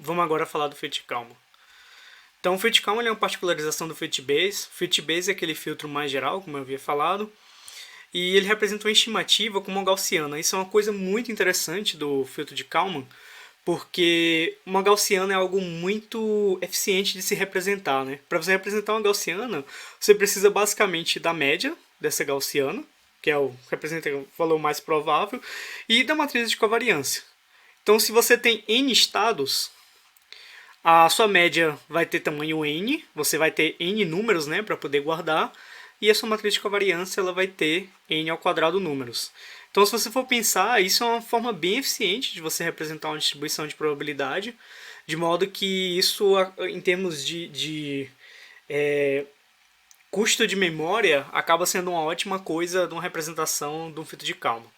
Vamos agora falar do Fit Calma. Então, o Fit Calma é uma particularização do FitBase. O FitBase é aquele filtro mais geral, como eu havia falado, e ele representa uma estimativa como uma gaussiana. Isso é uma coisa muito interessante do filtro de Kalman, porque uma gaussiana é algo muito eficiente de se representar, né? Para você representar uma gaussiana, você precisa basicamente da média dessa gaussiana, que é o representa o valor mais provável, e da matriz de covariância. Então, se você tem n estados, a sua média vai ter tamanho n, você vai ter n números, né, para poder guardar, e a sua matriz de covariância ela vai ter n ao quadrado números. Então, se você for pensar, isso é uma forma bem eficiente de você representar uma distribuição de probabilidade, de modo que isso, em termos de custo de memória, acaba sendo uma ótima coisa de uma representação de um filtro de Kalman.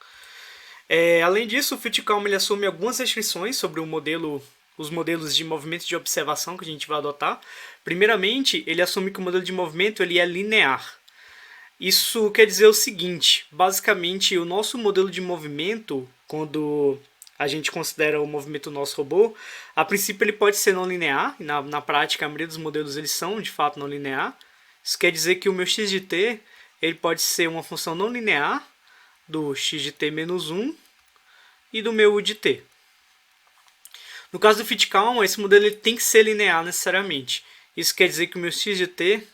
Além disso, o filtro de Kalman ele assume algumas restrições sobre os modelos de movimento de observação que a gente vai adotar. Primeiramente, ele assume que o modelo de movimento ele é linear. Isso quer dizer o seguinte, basicamente o nosso modelo de movimento, quando a gente considera o movimento do nosso robô, a princípio ele pode ser não linear, e na prática a maioria dos modelos eles são de fato não linear. Isso quer dizer que o meu x de t ele pode ser uma função não linear do x de t menos 1 e do meu u de t. No caso do Fit Kalman, esse modelo ele tem que ser linear necessariamente. Isso quer dizer que o meu x de t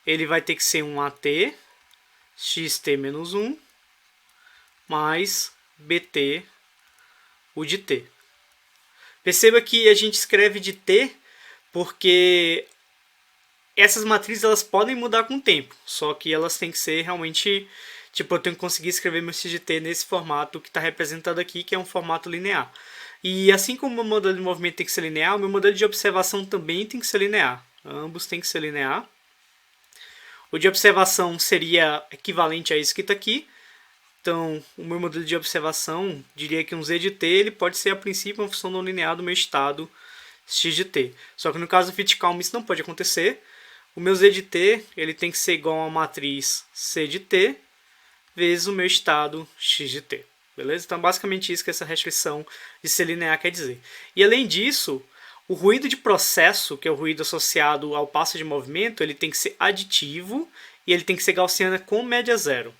ele vai ter que ser um at xt menos 1 mais bt u de t. Perceba que a gente escreve de t porque essas matrizes elas podem mudar com o tempo, só que elas têm que ser realmente, tipo, eu tenho que conseguir escrever meu x de t nesse formato que está representado aqui, que é um formato linear. E assim como o meu modelo de movimento tem que ser linear, o meu modelo de observação também tem que ser linear. Ambos têm que ser linear. O de observação seria equivalente a isso que está aqui. Então, o meu modelo de observação, diria que um z de t, ele pode ser a princípio uma função não linear do meu estado x de t. Só que no caso do Fit Kalman isso não pode acontecer. O meu z de t ele tem que ser igual a uma matriz c de t vezes o meu estado x de t. Beleza? Então, basicamente isso que essa restrição de ser linear quer dizer. E além disso, o ruído de processo, que é o ruído associado ao passo de movimento, ele tem que ser aditivo e ele tem que ser gaussiana com média zero.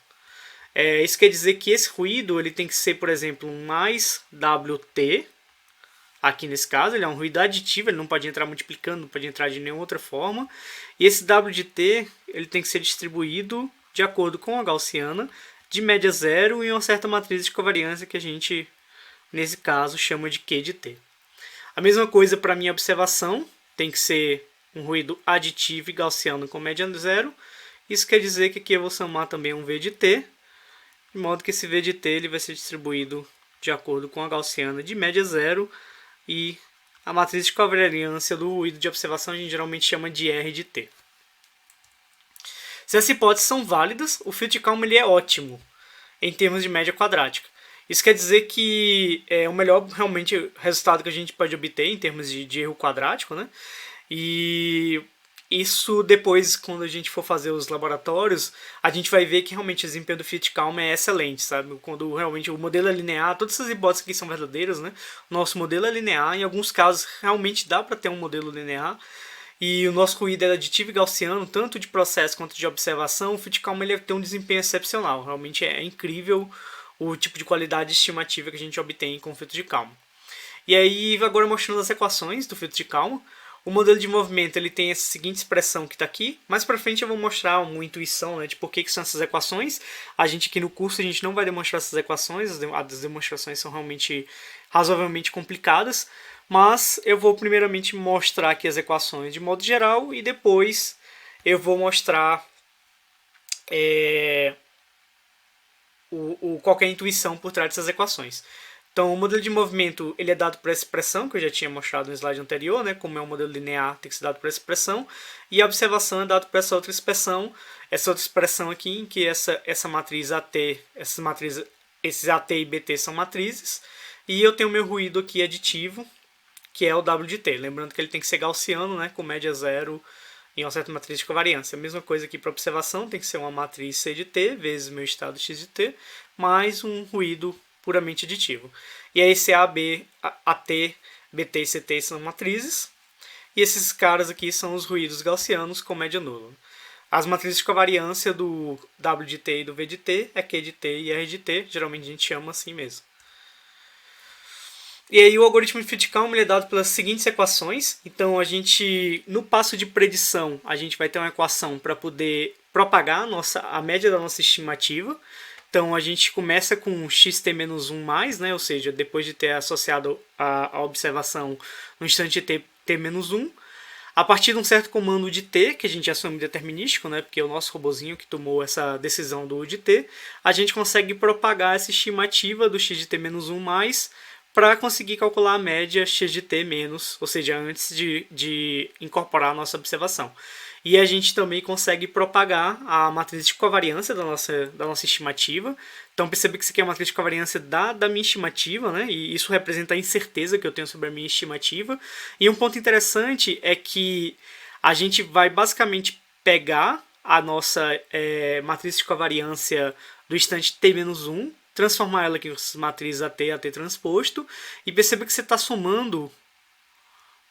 Isso quer dizer que esse ruído ele tem que ser, por exemplo, um mais Wt. Aqui nesse caso, ele é um ruído aditivo, ele não pode entrar multiplicando, não pode entrar de nenhuma outra forma. E esse W de t ele tem que ser distribuído de acordo com a gaussiana, de média zero e uma certa matriz de covariância que a gente, nesse caso, chama de Q de t. A mesma coisa para a minha observação, tem que ser um ruído aditivo e gaussiano com média zero. Isso quer dizer que aqui eu vou somar também um V de t, de modo que esse V de t ele vai ser distribuído de acordo com a gaussiana de média zero e a matriz de covariância do ruído de observação a gente geralmente chama de R de t. Se essas hipóteses são válidas, o Fit Kalman ele é ótimo em termos de média quadrática. Isso quer dizer que é o melhor realmente resultado que a gente pode obter em termos de erro quadrático, né? E isso depois, quando a gente for fazer os laboratórios, a gente vai ver que realmente o desempenho do Fit Kalman é excelente, sabe? Quando realmente o modelo é linear, todas essas hipóteses aqui são verdadeiras, né? O nosso modelo é linear, em alguns casos realmente dá para ter um modelo linear. E o nosso ruído é aditivo e gaussiano, tanto de processo quanto de observação. O Fit Kalman ele tem um desempenho excepcional, realmente é incrível o tipo de qualidade estimativa que a gente obtém com o filtro de Kalman. E aí, agora mostrando as equações do filtro de Kalman. O modelo de movimento ele tem essa seguinte expressão que está aqui. Mais para frente eu vou mostrar uma intuição, né, de por que são essas equações. A gente aqui no curso a gente não vai demonstrar essas equações, as demonstrações são realmente razoavelmente complicadas. Mas eu vou primeiramente mostrar aqui as equações de modo geral e depois eu vou mostrar qual é a intuição por trás dessas equações. Então, o modelo de movimento ele é dado por essa expressão, que eu já tinha mostrado no slide anterior, né? Como é um modelo linear, tem que ser dado por essa expressão. E a observação é dada por essa outra expressão aqui, em que essa matriz AT, esses AT e BT são matrizes. E eu tenho o meu ruído aqui aditivo, que é o W de t. Lembrando que ele tem que ser gaussiano, né? Com média zero e uma certa matriz de covariância. A mesma coisa aqui para observação, tem que ser uma matriz C de t vezes meu estado x de t, mais um ruído puramente aditivo. E aí esse AB, AT, BT e CT são matrizes, e esses caras aqui são os ruídos gaussianos com média nula. As matrizes de covariância do W de T e do V de T é Q de T e R de T, geralmente a gente chama assim mesmo. E aí o algoritmo de Fitts-Kalman é dado pelas seguintes equações. Então no passo de predição, a gente vai ter uma equação para poder propagar a média da nossa estimativa. Então a gente começa com xt-1+, né? Ou seja, depois de ter associado a observação no instante t-1. A partir de um certo comando de t, que a gente assume determinístico, né? Porque é o nosso robozinho que tomou essa decisão do de t, a gente consegue propagar essa estimativa do x de t-1+, para conseguir calcular a média x de t menos, ou seja, antes de incorporar a nossa observação. E a gente também consegue propagar a matriz de covariância da nossa estimativa. Então perceba que isso aqui é a matriz de covariância da minha estimativa, né? E isso representa a incerteza que eu tenho sobre a minha estimativa. E um ponto interessante é que a gente vai basicamente pegar a nossa matriz de covariância do instante t-1, transformar ela aqui em matriz AT transposto, e perceba que você está somando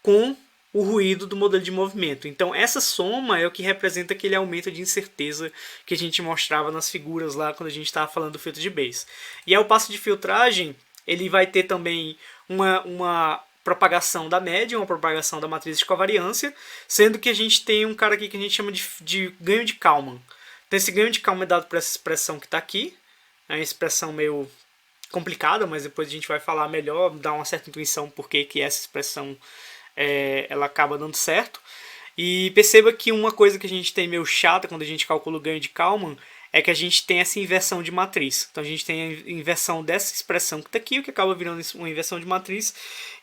com o ruído do modelo de movimento. Então essa soma é o que representa aquele aumento de incerteza que a gente mostrava nas figuras lá quando a gente estava falando do filtro de Bayes. E ao passo de filtragem, ele vai ter também uma propagação da média, uma propagação da matriz de covariância, sendo que a gente tem um cara aqui que a gente chama de ganho de Kalman. Então esse ganho de Kalman é dado por essa expressão que está aqui. É uma expressão meio complicada, mas depois a gente vai falar melhor, dar uma certa intuição por que essa expressão ela acaba dando certo. E perceba que uma coisa que a gente tem meio chata quando a gente calcula o ganho de Kalman é que a gente tem essa inversão de matriz. Então a gente tem a inversão dessa expressão que está aqui, o que acaba virando uma inversão de matriz.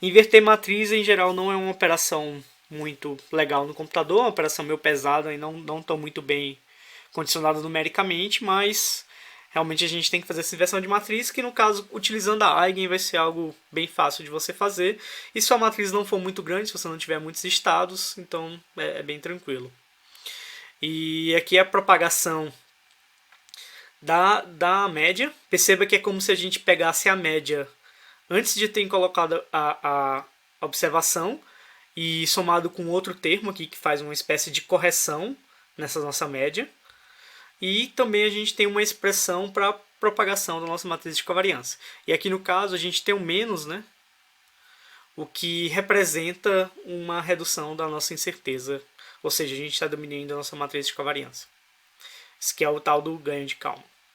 Inverter matriz, em geral, não é uma operação muito legal no computador, é uma operação meio pesada e não tão muito bem condicionada numericamente, mas realmente a gente tem que fazer essa inversão de matriz, que no caso, utilizando a Eigen, vai ser algo bem fácil de você fazer. E se a matriz não for muito grande, se você não tiver muitos estados, então é bem tranquilo. E aqui é a propagação da média. Perceba que é como se a gente pegasse a média antes de ter colocado a observação e somado com outro termo aqui que faz uma espécie de correção nessa nossa média. E também a gente tem uma expressão para propagação da nossa matriz de covariância. E aqui no caso a gente tem um menos, né? O que representa uma redução da nossa incerteza. Ou seja, a gente está diminuindo a nossa matriz de covariância. Esse que é o tal do ganho de Kalman.